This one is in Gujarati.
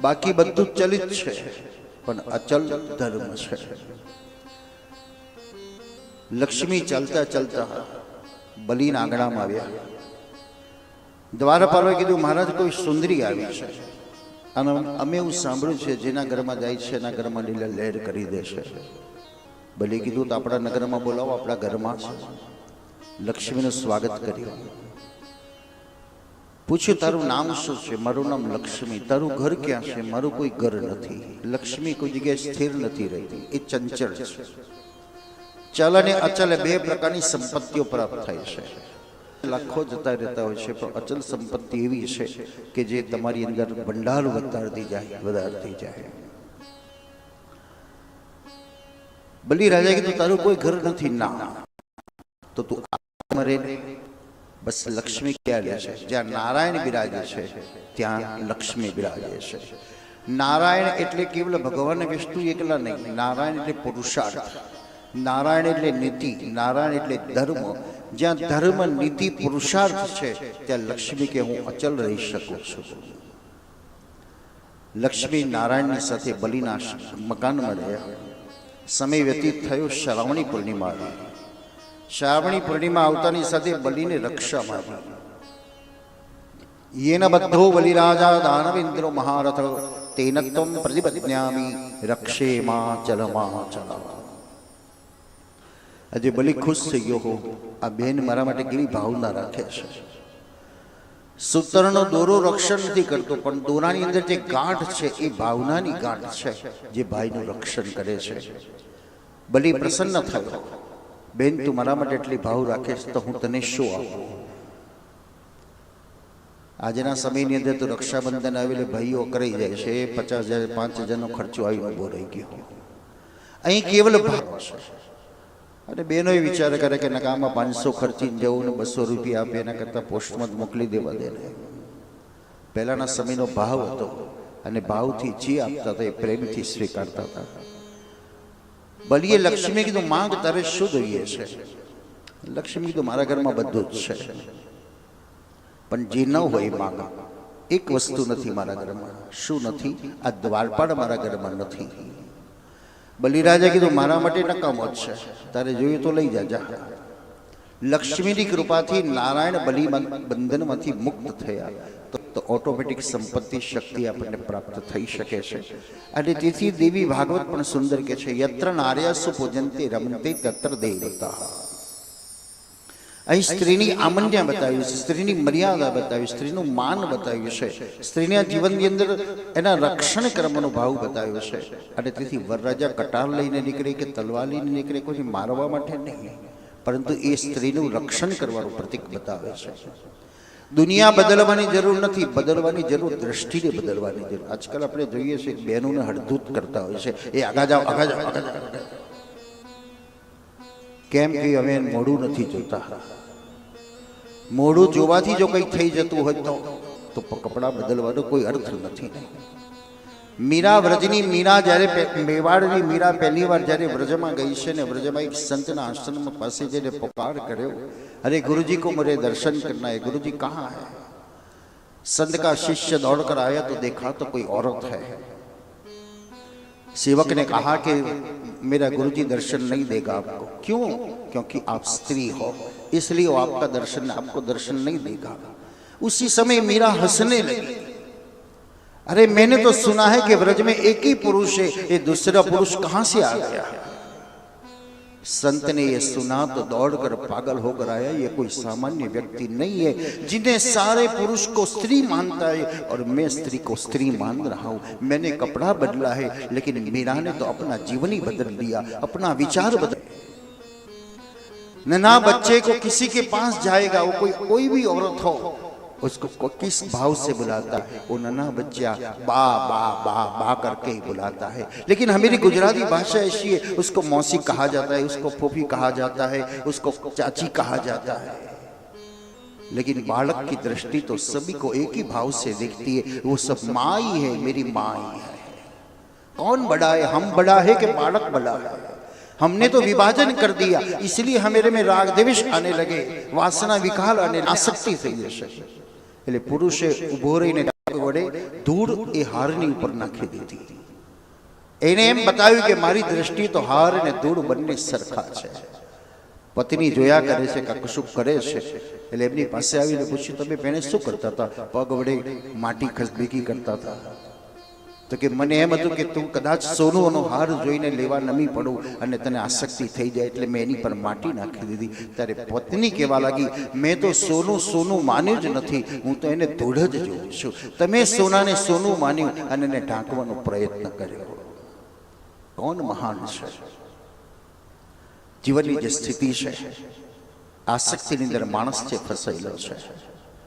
બાકી બધું ચલિત છે, પણ અચલ ધર્મ છે. લક્ષ્મી ચાલતા ચાલતા બલીના આંગણામાં આવ્યા. દ્વારપાલે કીધું, મહારાજ કોઈ સુંદરી આવી છે, અને અમે એવું સાંભળ્યું છે જેના ઘરમાં જાય છે એના ઘરમાં લીલા લહેર કરી દે છે. બલી કીધું, તો આપણા નગરમાં બોલાવો, આપણા ઘરમાં છે. લક્ષ્મીનું સ્વાગત કર્યું. પૂછ્યું, તારું નામ શું છે? મારું નામ લક્ષ્મી. તારું ઘર ક્યાં છે? મારું કોઈ ઘર નથી. લક્ષ્મી કોઈ જગ્યાએ સ્થિર નથી રહેતી, એ ચંચળ છે. ચલ અને અચલ બે પ્રકારની સંપત્તિઓ પ્રાપ્ત થાય છે. લાખો જતા રહેતા હોય છે, પણ અચલ સંપત્તિ એવી છે કે જે તમારી અંદર ભંડાર વધારતી જાય. બલી રાજા કીધું, તારું કોઈ ઘર નથી? ના. તો તું મરે. બસ લક્ષ્મી ક્યાં રહે છે? જ્યાં નારાયણ બિરાજે છે ત્યાં લક્ષ્મી બિરાજે છે. નારાયણ એટલે કેવલ ભગવાન વિષ્ણુ એકલા નહીં. નારાયણ એટલે પુરુષાર્થ, નારાયણ એટલે નીતિ, નારાયણ એટલે ધર્મ. જ્યાં ધર્મ, નીતિ, પુરુષાર્થ છે ત્યાં લક્ષ્મી કે હું અચલ રહી શકું છું. લક્ષ્મી નારાયણની સાથે બલિના મકાનમાં રહ્યા. સમય વ્યતીત થયો. શ્રાવણી પૂર્ણિમા આવી. શ્રાવણી પૂર્ણિમા આવતાની સાથે બલિને રક્ષા મારી. યેન બધ્ધો બલિરાજા દાનવેન્દ્રો મહારથ તેન ત્વમ પ્રતિપદ્યામિ રક્ષે માં ચલમાચલ. આજે બલી ખુશ થઈ ગયો હો, આ બેન મારા માટે કેવી ભાવના રાખે છે. સૂતરનો દોરો રક્ષણ નથી કરતો, પણ દોરાની અંદર જે ગાંઠ છે એ ભાવનાની ગાંઠ છે જે ભાઈનું રક્ષણ કરે છે. બલી પ્રસન્ન થયો. બેન, તું મારા માટે એટલી ભાવ રાખેશ તો હું તને શું આપું? આજના સમયની અંદર તો રક્ષાબંધન આવેલે ભાઈઓ કરી જાય છે. 50,000 5,000નો ખર્ચો આવી ઉભો રહી ગયો. અહીં કેવલ ભાવ છે. અને બેનો વિચાર કરે કે નકામાં 500 ખર્ચીને જવું ને 200 રૂપિયા આપે એના કરતાં પોસ્ટમાં મોકલી દેવા દે. પહેલાના સમયનો ભાવ હતો, અને ભાવથી જે આપતા હતા એ પ્રેમથી સ્વીકારતા હતા. બલીએ લક્ષ્મી કીધું, માંગ, તારે શું જોઈએ છે? લક્ષ્મી કીધું, મારા ઘરમાં બધું જ છે, પણ જે ન હોય માંગ. એક વસ્તુ નથી મારા ઘરમાં. શું નથી? આ દ્વારપાળ મારા ઘરમાં નથી. બલિરાજા કીધું, મારા માટે નકામો જ છે, તારે જોયું તો લઈ જા. લક્ષ્મીની કૃપાથી નારાયણ બલિ બંધનમાંથી મુક્ત થયા તો ઓટોમેટિક સંપત્તિ શક્તિ આપણને પ્રાપ્ત થઈ શકે છે. અને તેથી દેવી ભાગવત પણ સુંદર કે છે, યત્ર નાર્યાસુ પૂજન્તે રમન્તે તત્ર દેવતા. અહીં સ્ત્રીની આમન્ય બતાવ્યું છે, સ્ત્રીની મર્યાદા બતાવી, સ્ત્રીનું માન બતાવ્યું છે, સ્ત્રીના જીવનની અંદર એના રક્ષણ કર્મનો ભાવ બતાવ્યો છે. અને તેથી વરરાજા કટાર લઈને નીકળે કે તલવાર લઈને નીકળે, કોઈ મારવા માટે નહીં, પરંતુ એ સ્ત્રીનું રક્ષણ કરવાનું પ્રતીક બતાવે છે. દુનિયા બદલવાની જરૂર નથી, બદલવાની જરૂર દ્રષ્ટિને બદલવાની જરૂર. આજકાલ આપણે જોઈએ છીએ કે બહેનોને હળધૂત કરતા હોય છે, એ આગા જાઓ, આગા જાઓ, આગા જાઓ. કેમ કે અમે મોડું નથી જોતા. મોડું જોવાથી જો કંઈ થઈ જતું હોય તો કપડાં બદલવાનો કોઈ અર્થ નથી. મીરા વ્રજની મીરા, જ્યારે મેવાડની મીરા પહેલી વાર જ્યારે વ્રજમાં ગઈ છે ને, વ્રજમાં એક સંતના આશ્રમ પાસે જઈને પુકાર કર્યો, અરે गुरुजी को मुझे दर्शन करना है. गुरुजी कहाँ है? संत का शिष्य दौड़ कर आया तो देखा तो कोई औरत है. सेवक ने कहा कि मेरा गुरुजी दर्शन नहीं देगा आपको. क्यों? क्योंकि आप स्त्री हो, इसलिए वो आपका दर्शन, आपको दर्शन नहीं देगा. उसी समय मीरा हंसने लगी. अरे मैंने तो सुना है कि व्रज में एक ही पुरुष है, ये दूसरा पुरुष कहां से आ गया? संत ने ये सुना तो दौड़कर पागल होकर आया. ये कोई सामान्य व्यक्ति नहीं है जिन्हें सारे पुरुष को स्त्री मानता है, और मैं स्त्री को स्त्री मान रहा हूं. मैंने कपड़ा बदला है, लेकिन मीरा ने तो अपना जीवन ही बदल दिया, अपना विचार बदल. नन्हा बच्चे को किसी के पास जाएगा, वो कोई भी औरत हो, उसको किस भाव से बुलाता है? वो नन्हा बच्चा बा बा बा बा करके ही बुलाता है. लेकिन हमारी गुजराती भाषा ऐसी है, उसको मौसी कहा जाता है, उसको फूफी कहा जाता है, उसको चाची कहा जाता है. लेकिन बालक की दृष्टि तो सभी को एक ही भाव से देखती है, वो सब माँ ही है, मेरी माँ ही है. कौन बड़ा है? हम बड़ा है कि बालक बड़ा है? हमने तो विभाजन कर दिया, इसलिए हमारे में राग द्वेष आने लगे, वासना विकार आने, आसक्ति થઈ જશે. એટલે પુરુષે ઉભો રહીને પગ વડે ધૂળ એ હારની ઉપર નાખી દીધી. એને એમ બતાવ્યું કે મારી દ્રષ્ટિ તો હાર અને ધૂળ બંને સરખા છે. પત્ની જોયા કરે છે કે કશું કરે છે, એટલે એમની પાસે આવીને પૂછ્યું, તમે બેને શું કરતા હતા? પગ વડે માટી ખસભેગી કરતા હતા. તો કે મને એમ હતું કે તું કદાચ સોનુનો હાર જોઈને લેવા નમી પડું અને તને આસક્તિ થઈ જાય, એટલે મેં એની પર માટી નાખી દીધી. ત્યારે પત્ની કહેવા લાગી, મેં તો સોનું સોનું માન્યું જ નથી, હું તો એને ધૂળ જ જોઉં છું. તમે સોનાને સોનું માન્યું અને એને ઢાંકવાનો પ્રયત્ન કર્યો. કોણ મહાન છે? જીવનની જે સ્થિતિ છે, આસક્તિની અંદર માણસ છે ફસાયેલો છે.